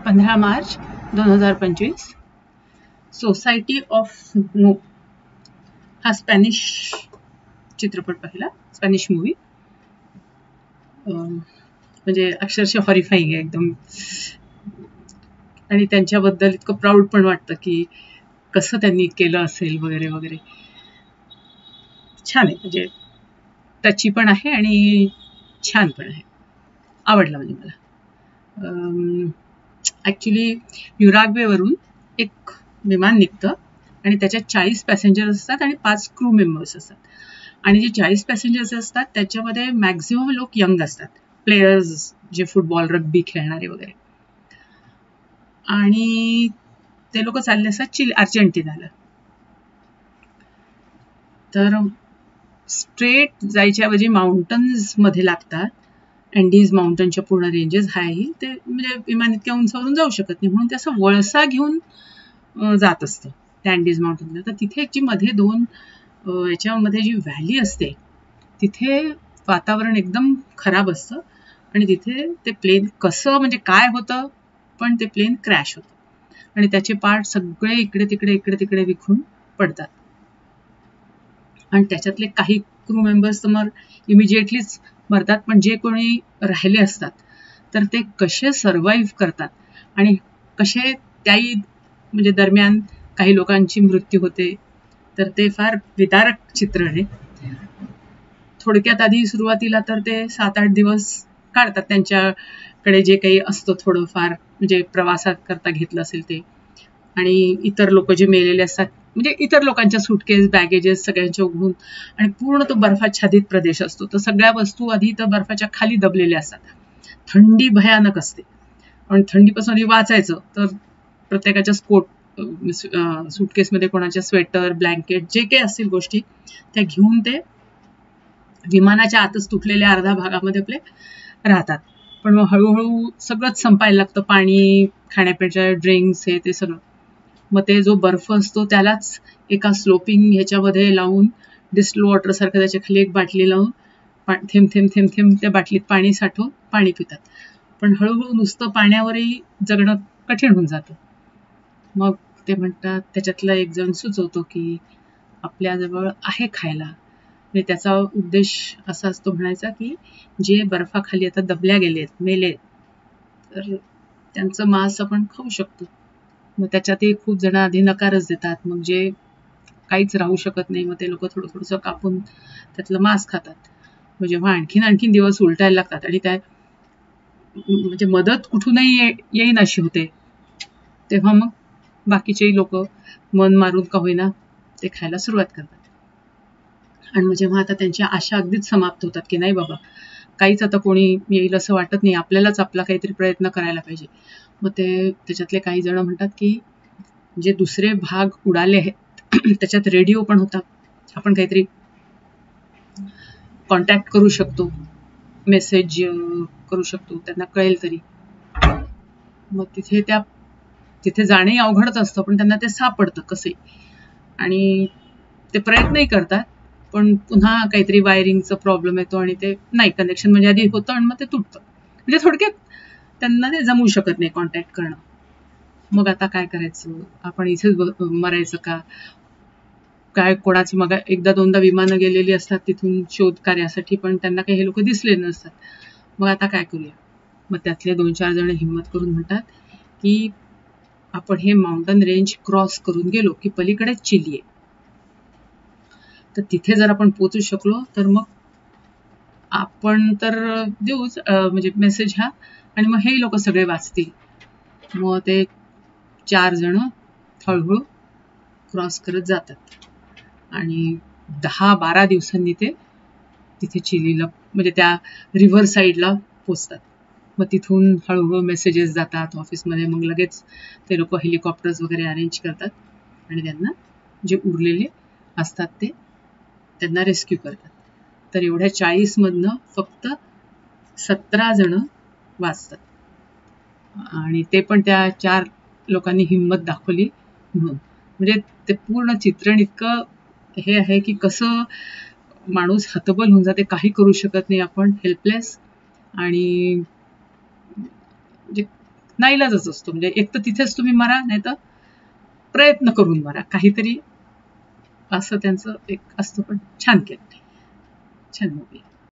15 March 2025 society of no हा Spanish चित्रपट पाहिला, स्पॅनिश मूवी. म्हणजे अक्षरशः हॉरिफाईंग आहे एकदम, आणि त्यांच्याबद्दल इतकं प्राऊड पण वाटतं की कसं त्यांनी केलं असेल वगैरे वगैरे. छान आहे, म्हणजे टची पण आहे आणि छान पण आहे, आवडला म्हणजे मला. ॲक्च्युली युराग्वेवरून एक विमान निघतं आणि त्याच्यात 40 पॅसेंजर्स असतात आणि 5 क्रू मेंबर्स असतात. आणि जे 40 पॅसेंजर्स असतात त्याच्यामध्ये मॅक्झिमम लोक यंग असतात, प्लेयर्स जे फुटबॉल रग्बी खेळणारे वगैरे. आणि ते लोक चालले असतात अर्जेंटिनाला. तर स्ट्रेट जायच्या ऐवजी माउंटन्स मध्ये लागतात, अँडीज माउंटनच्या पूर्ण रेंजेस हाय, ते म्हणजे विमान इतक्या उंचावरून जाऊ शकत नाही, म्हणून ते असं वळसा घेऊन जात असतं त्या अँडीज माउंटनला. तर तिथे जी मध्ये दोन याच्यामध्ये जी व्हॅली असते तिथे वातावरण एकदम खराब असतं आणि तिथे ते प्लेन कसं म्हणजे काय होतं, पण ते प्लेन क्रॅश होतं आणि त्याचे पार्ट सगळे इकडे तिकडे विखून पडतात. आणि त्याच्यातले काही क्रू मेंबर्स तर मग इमिजिएटलीच मरतात, पण जे कोणी राहिले असतात तर ते कसे सर्व्हाइव्ह करतात आणि कसे त्याही म्हणजे दरम्यान काही लोकांची मृत्यू होते. तर ते फार विदारक चित्रण आहे. थोडक्यात आधी सुरुवातीला तर ते 7-8 दिवस काढतात, त्यांच्याकडे जे काही असतं थोडंफार म्हणजे प्रवासात करता घेतलं असेल ते, आणि इतर लोक जे मेलेले असतात म्हणजे इतर लोकांच्या सुटकेस बॅगेजेस सगळ्यांच्या उघडून, आणि पूर्ण तो बर्फाच्छादित प्रदेश असतो, तर सगळ्या वस्तू आधी तर बर्फाच्या खाली दबलेल्या असतात. थंडी भयानक असते आणि थंडीपासून आधी वाचायचं तर प्रत्येकाच्या सुटकेसमध्ये कोणाच्या स्वेटर ब्लँकेट जे काही असतील गोष्टी त्या घेऊन ते विमानाच्या आतच तुटलेल्या अर्ध्या भागामध्ये आपले राहतात. पण मग हळूहळू सगळंच संपायला लागतं, पाणी, खाण्यापिण्याच्या ड्रिंक्स, हे ते सगळं. मग ते जो बर्फ असतो त्यालाच एका स्लोपिंग ह्याच्यामध्ये लावून डिस्टिल वॉटर सारखं त्याच्या खाली एक बाटली लावून थेंब थेंब थेंब थेंब त्या बाटलीत पाणी साठवून पाणी पितात. पण हळूहळू नुसतं पाण्यावरही जगणं कठीण होऊन जातं. मग ते म्हणतात, त्याच्यातला एक जण सुचवतो की आपल्याजवळ आहे खायला. म्हणजे त्याचा उद्देश असा असतो म्हणायचा की जे बर्फाखाली आता दबल्या गेलेत, मेलेत, तर त्यांचं मांस आपण खाऊ शकतो. मग त्याच्यातही खूप जण आधी नकारच देतात. मग जे काहीच राहू शकत नाही मग ते लोक थोडं थोडंसं कापून त्यातलं मांस खातात. मग जेव्हा आणखीन दिवस उलटायला लागतात आणि त्या म्हणजे मदत कुठूनही येईन अशी होते, तेव्हा मग बाकीचेही लोक मन मारून का होईना ते खायला सुरुवात करतात. आणि मग जेव्हा आता त्यांच्या आशा अगदीच समाप्त होतात की नाही बाबा काहीच आता कोणी येईल असं वाटत नाही, आपल्यालाच आपला काहीतरी प्रयत्न करायला पाहिजे, मग ते त्याच्यातले काही जण म्हणतात की जे दुसरे भाग उडाले आहेत त्याच्यात रेडिओ पण होता, आपण काहीतरी कॉन्टॅक्ट करू शकतो, मेसेज करू शकतो, त्यांना कळेल तरी. मग तिथे जाणंही अवघडच असतं, पण त्यांना ते सापडतं कसे, आणि ते प्रयत्नही करतात, पण पुन्हा काहीतरी वायरिंगचा प्रॉब्लेम येतो आणि ते नाही, कनेक्शन म्हणजे आधी होतं आणि मग ते तुटतं. म्हणजे थोडक्यात त्यांना ते जमू शकत नाही कॉन्टॅक्ट करणं. मग आता काय करायचं, आपण इथेच मरायचं का काय, कोणाची मग एकदा दोनदा विमानं गेलेली असतात तिथून शोध कार्यासाठी, पण त्यांना काही हे लोक दिसले नसतात. मग आता काय करूया. मग त्यातले 2-4 जण हिंमत करून म्हणतात की आपण हे माउंटन रेंज क्रॉस करून गेलो की पलीकडेच चिली आहे, तर तिथे जर आपण पोहोचू शकलो तर मग आपण तर देऊच म्हणजे मेसेज हा, आणि मग हे लोक सगळे वाचतील. मग ते 4 जण हळूहळू क्रॉस करत जातात आणि 10-12 दिवसांनी ते तिथे चिलीला म्हणजे त्या रिव्हर साईडला पोचतात. मग तिथून हळूहळू मेसेजेस जातात ऑफिसमध्ये, मग लगेच ते लोक हेलिकॉप्टर्स वगैरे अरेंज करतात आणि त्यांना जे उरलेले असतात ते त्यांना रेस्क्यू करतात. तर एवढ्या 40 मधनं फक्त 17 जण वाचतात, आणि ते पण त्या 4 लोकांनी हिंमत दाखवली म्हणून. म्हणजे ते पूर्ण चित्रण इतकं हे आहे की कसं माणूस हतबल होऊन जाते, काही करू शकत नाही, आपण हेल्पलेस, आणि म्हणजे नाईलाजच असतो. म्हणजे एक तर तिथेच तुम्ही मरा, नाही तर प्रयत्न करून मरा, काहीतरी असं त्यांचं एक असतं. पण छान केलं, छान मूवी.